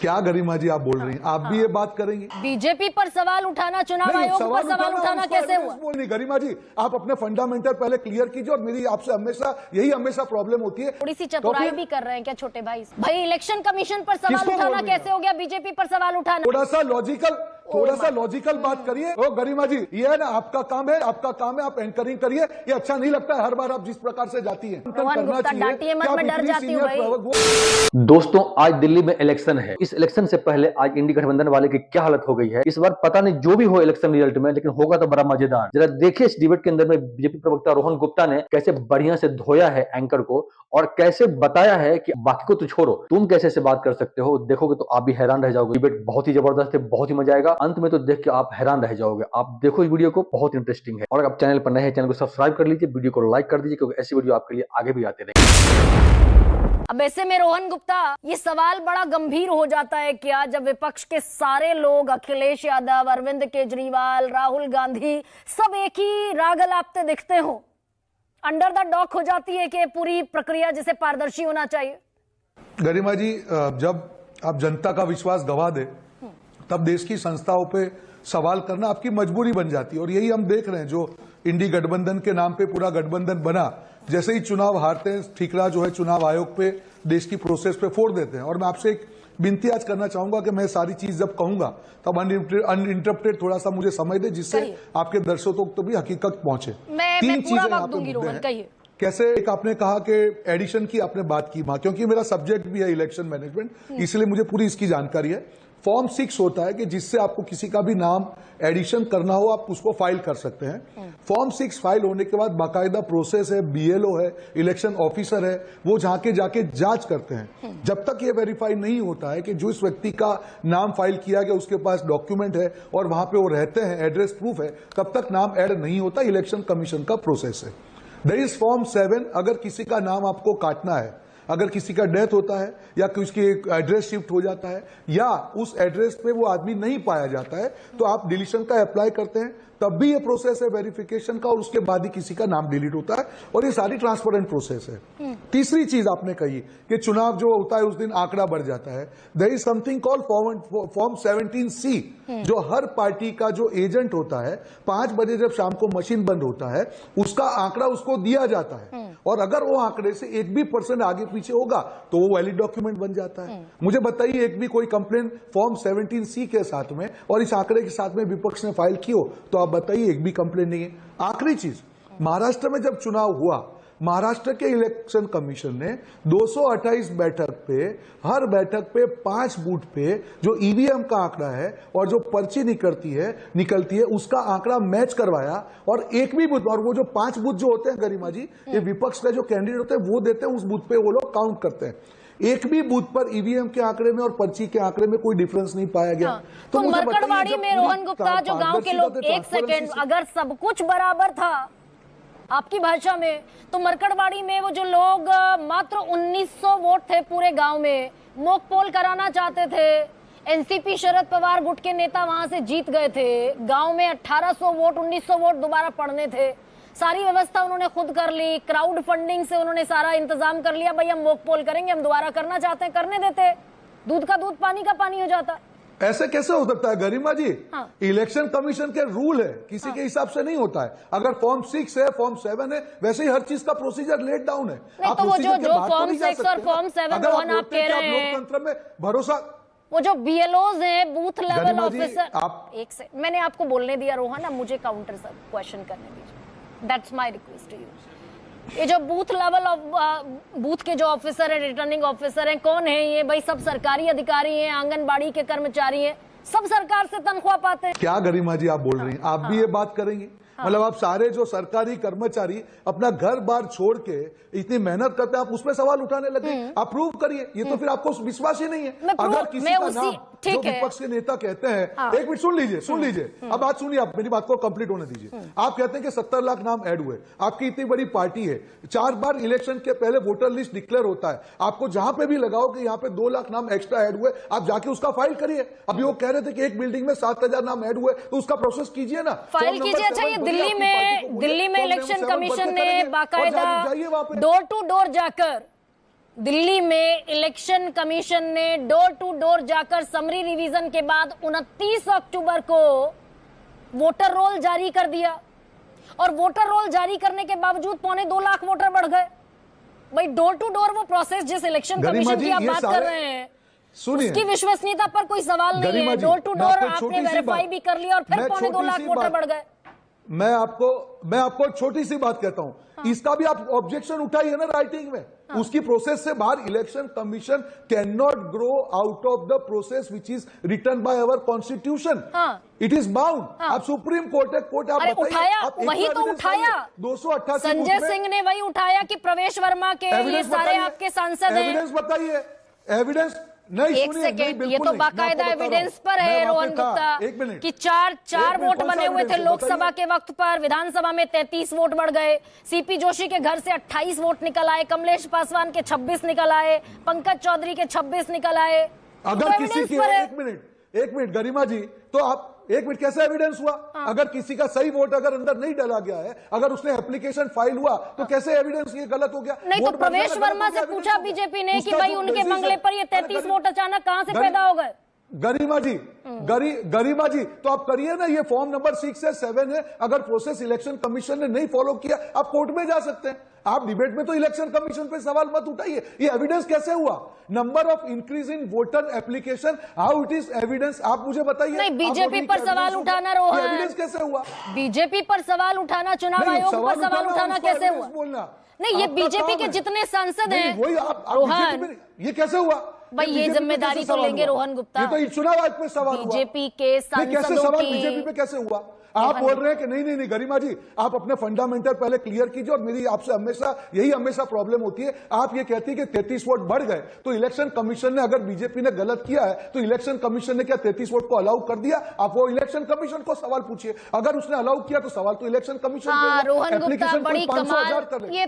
क्या गरिमा जी आप बोल रही हैं? आप भी ये बात करेंगे? बीजेपी पर सवाल उठाना, चुनाव आयोग पर सवाल उठाना कैसे हुआ? बोलनी गरिमा जी, आप अपने फंडामेंटल पहले क्लियर कीजिए। और मेरी आपसे हमेशा प्रॉब्लम होती है। थोड़ी सी चतुराई भी कर रहे हैं क्या छोटे भाई? भाई इलेक्शन कमीशन पर सवाल उठाना कैसे हो गया बीजेपी पर सवाल उठाना? थोड़ा सा लॉजिकल बात करिए। ओ गरिमा जी, ये है ना आपका काम है, आप एंकरिंग करिए। ये अच्छा नहीं लगता है हर बार आप जिस प्रकार से जाती है। डांटिए मत, मैं डर जाती हूँ भाई। दोस्तों, आज दिल्ली में इलेक्शन है। इस इलेक्शन से पहले आज इंडी गठबंधन वाले की क्या हालत हो गई है इस बार पता नहीं। जो भी हो इलेक्शन रिजल्ट में, लेकिन होगा तो बड़ा मजेदार। जरा देखिए इस डिबेट के अंदर में बीजेपी प्रवक्ता रोहन गुप्ता ने कैसे बढ़िया से धोया है एंकर को और कैसे बताया है कि बाकी को तो छोड़ो, तुम कैसे से बात कर सकते हो। देखोगे तो आप भी हैरान रह जाओगे। डिबेट बहुत ही जबरदस्त है, बहुत ही मजा आएगा। अंत में तो देख के आप हैरान रह जाओगे। आप देखो इस वीडियो को, बहुत इंटरेस्टिंग है। और अगर आप चैनल पर नए हैं, चैनल को सब्सक्राइब कर लीजिए, वीडियो को लाइक कर दीजिए, क्योंकि ऐसी वीडियो आपके लिए आगे भी आते रहेंगे। अब ऐसे में रोहन गुप्ता, ये सवाल बड़ा गंभीर हो जाता है क्या जब विपक्ष के सारे लोग, अखिलेश यादव, अरविंद केजरीवाल, राहुल गांधी, सब एक ही राग अलापते दिखते हो? अंडर द डॉक हो जाती है कि पूरी प्रक्रिया जिसे पारदर्शी होना चाहिए। गरिमा जी, जब आप जनता का विश्वास गवा दे तब देश की संस्थाओं पे सवाल करना आपकी मजबूरी बन जाती है। और यही हम देख रहे हैं, जो इंडी गठबंधन के नाम पे पूरा गठबंधन बना, जैसे ही चुनाव हारते हैं ठीकरा जो है चुनाव आयोग पे, देश की प्रोसेस पे फोड़ देते हैं। और मैं आपसे एक विनती आज करना चाहूंगा कि मैं सारी चीज जब कहूंगा तब अनइंटरप्टेड थोड़ा सा मुझे समय दे, जिससे आपके दर्शकों तक भी हकीकत पहुंचे। तीन चीजें यहाँ पे कैसे, एक आपने कहा कि एडिशन की आपने बात की, क्योंकि मेरा सब्जेक्ट भी है इलेक्शन मैनेजमेंट, इसलिए मुझे पूरी इसकी जानकारी है। फॉर्म 6 होता है कि जिससे आपको किसी का भी नाम एडिशन करना हो आप उसको फाइल कर सकते हैं। फॉर्म 6 फाइल होने के बाद बाकायदा प्रोसेस है, बीएलओ है, इलेक्शन ऑफिसर है, वो जाके जांच करते हैं। जब तक ये वेरीफाई नहीं होता है कि जो इस व्यक्ति का नाम फाइल किया गया उसके पास डॉक्यूमेंट है और वहां पे वो रहते हैं, एड्रेस प्रूफ है, तब तक नाम ऐड नहीं होता। इलेक्शन कमीशन का प्रोसेस है। देयर इज फॉर्म 7, अगर किसी का नाम आपको काटना है, अगर किसी का डेथ होता है या उसकी एड्रेस शिफ्ट हो जाता है या उस एड्रेस पे वो आदमी नहीं पाया जाता है, तो आप डिलीशन का अप्लाई करते हैं। तब भी ये प्रोसेस है वेरिफिकेशन का, और उसके बाद ही किसी का नाम डिलीट होता है। और ये सारी ट्रांसपेरेंट प्रोसेस है। तीसरी चीज आपने कही कि चुनाव जो होता है उस दिन आंकड़ा बढ़ जाता है। There is something called form 17C, जो हर पार्टी का जो एजेंट होता है, 5 बजे जब शाम को मशीन बंद होता है, उसका आंकड़ा उसको दिया जाता है। और अगर वो आंकड़े से 1 भी % आगे पीछे होगा तो वो वैलिड डॉक्यूमेंट बन जाता है। मुझे बताइए, एक भी कोई कंप्लेन फॉर्म 17C के साथ में और इस आंकड़े के साथ में विपक्ष ने फाइल की हो तो आप बताइए, एक भी कंप्लेन नहीं है। आखिरी चीज, महाराष्ट्र में जब चुनाव हुआ, महाराष्ट्र के इलेक्शन कमीशन ने 228 बैठक पे, हर बैठक पे 5 बूथ पे जो ईवीएम का आंकड़ा है और जो पर्ची निकलती है उसका आंकड़ा मैच करवाया। और एक भी बूथ, और वो जो 5 बूथ जो होते हैं गरिमा जी, ये विपक्ष का जो कैंडिडेट होते हैं वो देते हैं, उस बूथ पे वो लोग काउंट करते हैं। एक भी बूथ पर ईवीएम के आंकड़े में और पर्ची के आंकड़े में कोई डिफरेंस नहीं पाया गया। तो मरकड़वाड़ी में रोहन गुप्ता, जो गांव के लोग, एक सेकेंड, अगर सब कुछ बराबर था आपकी भाषा में, तो मरकड़वाड़ी में वो जो लोग मात्र 1900 वोट थे पूरे गांव में, मॉक पोल कराना चाहते थे, एनसीपी शरद पवार गुट के नेता वहां से जीत गए थे। गांव में 1800 वोट, 1900 वोट दोबारा पड़ने थे। सारी व्यवस्था उन्होंने खुद कर ली, क्राउड फंडिंग से उन्होंने सारा इंतजाम कर लिया। भाई हम मॉक पोल करेंगे, हम दोबारा करना चाहते हैं, करने देते, दूध का दूध पानी का पानी हो जाता। ऐसे कैसे हो सकता है गरिमा जी? इलेक्शन कमीशन के रूल है, किसी के हिसाब से नहीं होता है। अगर फॉर्म 6 है, फॉर्म 7 है, वैसे ही हर चीज का प्रोसीजर लेट डाउन है। तो वो जो फॉर्म 6 और फॉर्म 7 आप कह रहे हैं, लोकतंत्र में भरोसा, वो जो बीएलओज हैं, बूथ लेवल ऑफिसर, एक से मैंने आपको बोलने दिया रोहन, अब मुझे काउंटर क्वेश्चन करने दीजिए। That's my request to you. ये जो बूथ लेवल बूथ के जो ऑफिसर है, रिटर्निंग ऑफिसर हैं, कौन है ये? भाई सब सरकारी अधिकारी हैं, आंगनबाड़ी के कर्मचारी हैं, सब सरकार से तनख्वाह पाते हैं। क्या गरिमा जी आप बोल रही हैं? आप भी ये बात करेंगे? मतलब आप सारे जो सरकारी कर्मचारी अपना घर बार छोड़ के इतनी मेहनत करते हैं, आप उसमें सवाल उठाने लगे? आप प्रूव करिए। ये तो फिर आपको विश्वास ही नहीं है। अगर किसी का नाम जो विपक्ष के नेता कहते हैं, एक मिनट सुन लीजिए, अब बात सुनिए, आप मेरी बात को कंप्लीट होने दीजिए। आप कहते हैं कि 70 लाख नाम ऐड हुए, आपकी इतनी बड़ी पार्टी है, 4 बार इलेक्शन के पहले वोटर लिस्ट डिक्लेयर होता है, आपको जहां पे भी लगाओ कि यहाँ पे 2 लाख नाम एक्स्ट्रा ऐड हुए, आप जाके उसका फाइल करिए। अभी वो कह रहे थे कि एक बिल्डिंग में 7000 नाम ऐड हुए, तो उसका प्रोसेस कीजिए ना, फाइल कीजिए। अच्छा, ये दिल्ली में इलेक्शन कमीशन ने बाकायदा डोर टू डोर जाकर दिल्ली में इलेक्शन कमीशन ने डोर टू डोर जाकर समरी रिवीजन के बाद 29 अक्टूबर को वोटर रोल जारी कर दिया और वोटर रोल जारी करने के बावजूद 2.25 लाख वोटर बढ़ गए। भाई डोर टू डोर वो प्रोसेस जिस इलेक्शन कमीशन की आप बात कर रहे हैं उसकी विश्वसनीयता पर कोई सवाल नहीं है। डोर टू डोर आपने वेरीफाई भी कर लिया और फिर 2.25 लाख वोटर बढ़ गए। मैं आपको एक छोटी सी बात कहता हूं। हाँ। इसका भी आप ऑब्जेक्शन उठाइए ना राइटिंग में। हाँ। उसकी प्रोसेस से बाहर election commission can not grow out of the process which is written by our constitution. It is bound. आप सुप्रीम कोर्ट है, कोर्ट आप उठाया, वही तो उठाया 288 संजय सिंह ने वही उठाया कि प्रवेश वर्मा के ये सारे आपके सांसद हैं। एविडेंस बताइए, एविडेंस नहीं। एक सेकेंड, ये तो बाकायदा एविडेंस पर है रोहन गुप्ता कि चार वोट बने हुए थे लोकसभा के वक्त पर, विधानसभा में 33 वोट बढ़ गए। सीपी जोशी के घर से 28 वोट निकल आए, कमलेश पासवान के 26 निकल आए, पंकज चौधरी के 26 निकल आए। अगर किसी की एक मिनट गरिमा जी, तो आप एक मिनट, कैसे एविडेंस हुआ? अगर किसी का सही वोट अगर अंदर नहीं डाला गया है, अगर उसने एप्लीकेशन फाइल हुआ तो कैसे एविडेंस ये गलत हो गया? नहीं तो प्रवेश वर्मा से पूछा बीजेपी ने कि भाई उनके बंगले पर ये 33 वोट अचानक कहां से पैदा हो गए? गरिमा जी तो आप करिए ना, ये फॉर्म नंबर 6 है 7 है। अगर प्रोसेस इलेक्शन कमीशन ने नहीं फॉलो किया आप कोर्ट में जा सकते हैं। आप डिबेट में तो इलेक्शन कमीशन पे सवाल मत उठाइए। ये एविडेंस कैसे हुआ? Number of increase in voter application, how it is evidence? आप मुझे बताइए। नहीं, बीजेपी पर सवाल उठाना रोहन, एविडेंस कैसे हुआ? बीजेपी पर सवाल उठाना, चुनाव आयोग पर सवाल उठाना कैसे हुआ? बोलना नहीं, ये बीजेपी के जितने सांसद हैं रोहन, ये कैसे हुआ? भाई ये जिम्मेदारी तो लेंगे रोहन गुप्ता। ये तो चुनाव आयोग पे सवाल हुआ। बीजेपी के सांसदों की बीजेपी पे कैसे हुआ? आप बोल रहे हैं कि नहीं गरिमा जी, आप अपने फंडामेंटल पहले क्लियर कीजिए। और मेरी आपसे हमेशा प्रॉब्लम होती है, आप ये कहती है कि 33 वोट बढ़ गए तो इलेक्शन कमीशन ने, अगर बीजेपी ने गलत किया है तो इलेक्शन कमीशन ने क्या 33 वोट को अलाउ कर दिया? आप वो इलेक्शन कमीशन को सवाल पूछिए। अगर उसने अलाउ किया तो सवाल तो इलेक्शन कमीशन पे। रोहन गुप्ता बड़ी कमाल, ये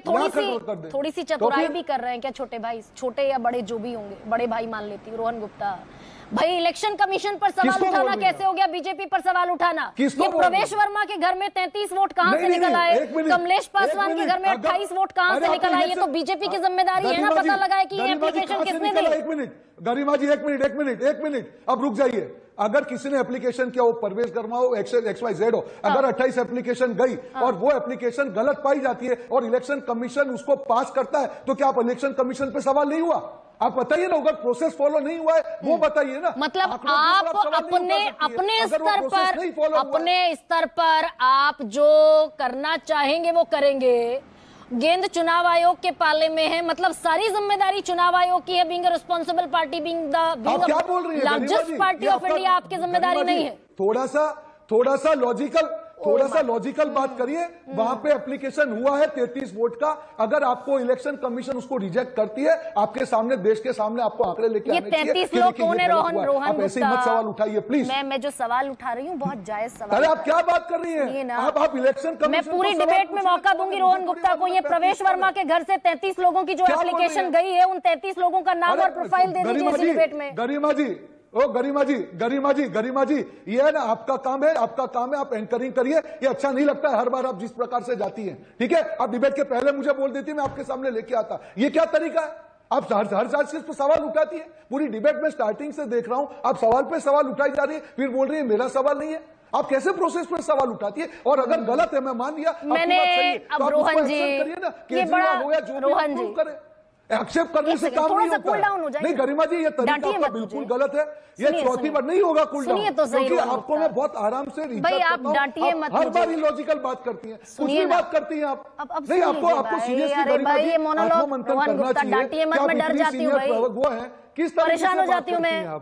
थोड़ी सी चतुराई भी कर रहे हैं क्या छोटे भाई? छोटे या बड़े जो भी होंगे, बड़े भाई मान लेती हूँ रोहन गुप्ता। भाई इलेक्शन कमीशन पर सवाल उठाना कैसे हो गया? बीजेपी पर सवाल उठाना। ये प्रवेश वर्मा के घर में 33 वोट कहां से निकल आए? कमलेश पासवान के घर में 28 वोट कहां से निकल आए? ये तो बीजेपी की जिम्मेदारी है ना पता लगाए कि ये एप्लीकेशन किसने दी। एक मिनट गरिमा जी, एक मिनट, अब रुक जाइए। अगर किसी ने एप्लीकेशन किया, वो परवेश वर्मा हो, XYZ हो, अगर 28 एप्लीकेशन गई और वो एप्लीकेशन गलत पाई जाती है और इलेक्शन कमीशन उसको पास करता है तो क्या आप इलेक्शन कमीशन पे सवाल नहीं हुआ? आप बताइए ना, अगर प्रोसेस फॉलो नहीं हुआ है वो बताइए ना। मतलब आप अपने स्तर पर आप जो करना चाहेंगे वो करेंगे। गेंद चुनाव आयोग के पाले में है, मतलब सारी जिम्मेदारी चुनाव आयोग की है। Being a responsible party, being the largest party of India, आपकी जिम्मेदारी नहीं है? थोड़ा सा लॉजिकल बात करिए। वहां पे एप्लीकेशन हुआ है 33 वोट का। अगर आपको इलेक्शन कमीशन उसको रिजेक्ट करती है, आपके सामने, देश के सामने आपको आंकड़े लेके आने चाहिए। 33 लोग कौन है रोहन? आप ऐसे ही मत सवाल उठाइए प्लीज। मैं जो सवाल उठा रही हूँ बहुत जायज सवाल। अरे आप क्या बात कर रही हैं? आप इलेक्शन कमीशन, मैं पूरी डिबेट में मौका दूंगी रोहन गुप्ता को। ये प्रवेश वर्मा के घर से 33 लोगों की जो एप्लीकेशन गई है, उन 33 लोगों का नाम और प्रोफाइल दे दीजिए इस डिबेट में। गरिमा जी, ये है ना आपका काम है, आप एंकरिंग करिए। ये अच्छा नहीं लगता है हर बार आप जिस प्रकार से जाती हैं, ठीक है? आप डिबेट के पहले मुझे बोल देती, मैं आपके सामने लेके आता। ये क्या तरीका है? आप हर चीज पे सवाल उठाती है। पूरी डिबेट में स्टार्टिंग से देख रहा हूं, आप सवाल पे सवाल उठाई जा रही है, फिर बोल रही है मेरा सवाल नहीं है। आप कैसे प्रोसेस पर सवाल उठाती है? और अगर गलत है, मैं मान लिया, मैंने अब रोहन जी, ये बड़ा रोहन जी एक्सेप्ट करने से काम नहीं होता। नहीं गरिमा जी, ये तरीका आपका बिल्कुल गलत है। ये चौथी बार नहीं होगा कूल डाउन, क्योंकि आपको मैं बहुत आराम से भाई आप डांटिए मत, हर बार इलॉजिकल बात करती हैं, कुछ भी बात करती हैं आप। नहीं, आपको सीरियसली गरिमा जी आत्ममंथन करना चाहिए। डांटिए मत, मैं डर जाती हूँ भाई, वो है किस तरह परेशान हो जाती हूँ मैं।